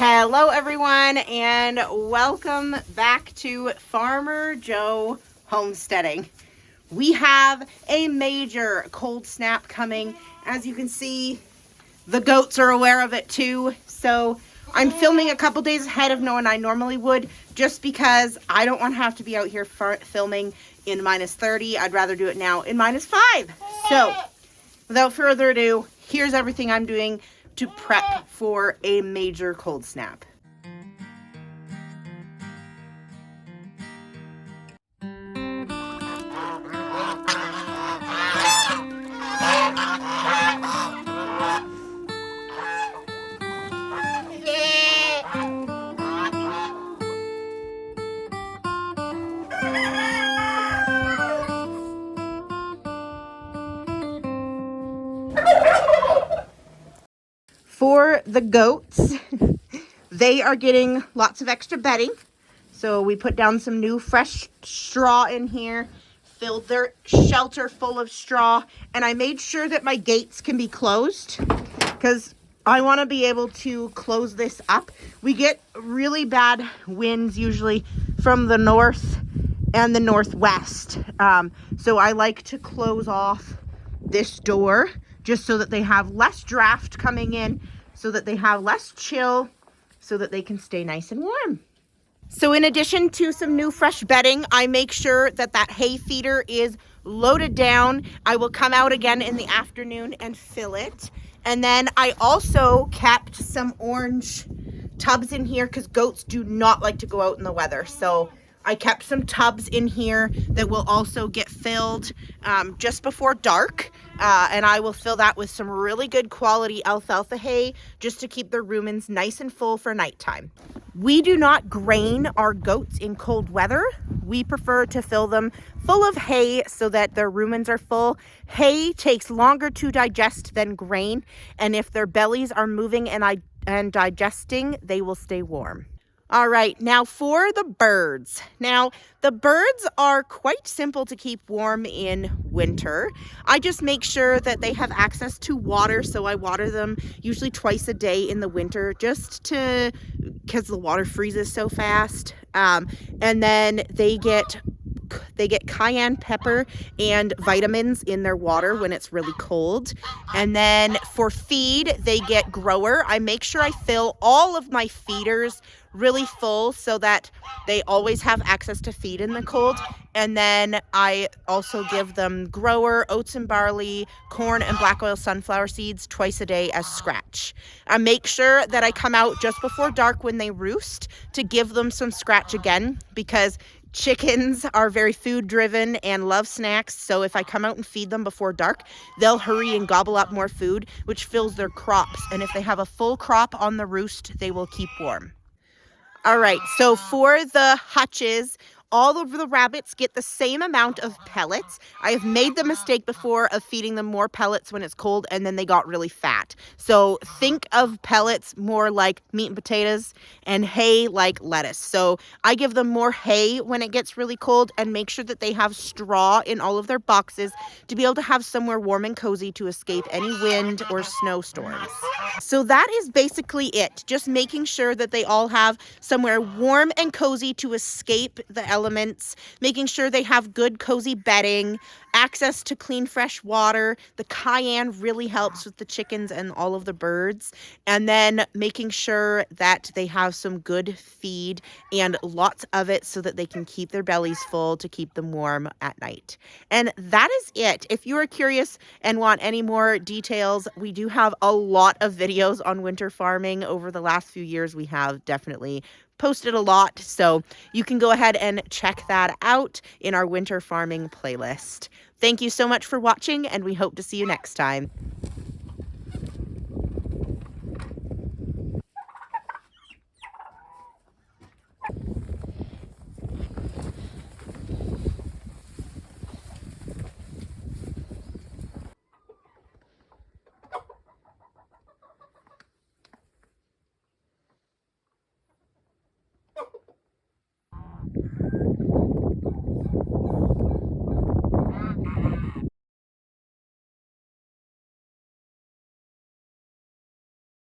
Hello everyone and welcome back to Farmer Joe Homesteading. We have a major cold snap coming. As you can see, the goats are aware of it too. So I'm filming a couple days ahead of when I normally would, just because I don't want to have to be out here filming in -30. I'd rather do it now in -5. So without further ado, here's everything I'm doing to prep for a major cold snap. For the goats, they are getting lots of extra bedding. So we put down some new fresh straw in here, filled their shelter full of straw, and I made sure that my gates can be closed because I want to be able to close this up. We get really bad winds usually from the north and the northwest. So I like to close off this door just so that they have less draft coming in, so that they have less chill, so that they can stay nice and warm. So in addition to some new fresh bedding, I make sure that that hay feeder is loaded down. I will come out again in the afternoon and fill it. And then I also kept some orange tubs in here because goats do not like to go out in the weather. So I kept some tubs in here that will also get filled just before dark. And I will fill that with some really good quality alfalfa hay just to keep the rumens nice and full for nighttime. We do not grain our goats in cold weather. We prefer to fill them full of hay so that their rumens are full. Hay takes longer to digest than grain, and if their bellies are moving and digesting, they will stay warm. All right, now for the birds. Now, the birds are quite simple to keep warm in winter. I just make sure that they have access to water, so I water them usually twice a day in the winter because the water freezes so fast. And then they get cayenne pepper and vitamins in their water when it's really cold. And then for feed, they get grower. I make sure I fill all of my feeders really full so that they always have access to feed in the cold. And then I also give them grower, oats and barley, corn and black oil sunflower seeds twice a day as scratch. I make sure that I come out just before dark when they roost to give them some scratch again, because chickens are very food driven and love snacks. So if I come out and feed them before dark, they'll hurry and gobble up more food, which fills their crops. And if they have a full crop on the roost, they will keep warm. All right, so for the hutches, all of the rabbits get the same amount of pellets. I have made the mistake before of feeding them more pellets when it's cold, and then they got really fat. So think of pellets more like meat and potatoes, and hay like lettuce. So I give them more hay when it gets really cold, and make sure that they have straw in all of their boxes to be able to have somewhere warm and cozy to escape any wind or snowstorms. So that is basically it. Just making sure that they all have somewhere warm and cozy to escape the elements, making sure they have good cozy bedding, access to clean fresh water. The cayenne really helps with the chickens and all of the birds. And then making sure that they have some good feed and lots of it so that they can keep their bellies full to keep them warm at night. And that is it. If you are curious and want any more details, we do have a lot of videos on winter farming. Over the last few years, we have definitely posted a lot, so you can go ahead and check that out in our winter farming playlist. Thank you so much for watching, and we hope to see you next time.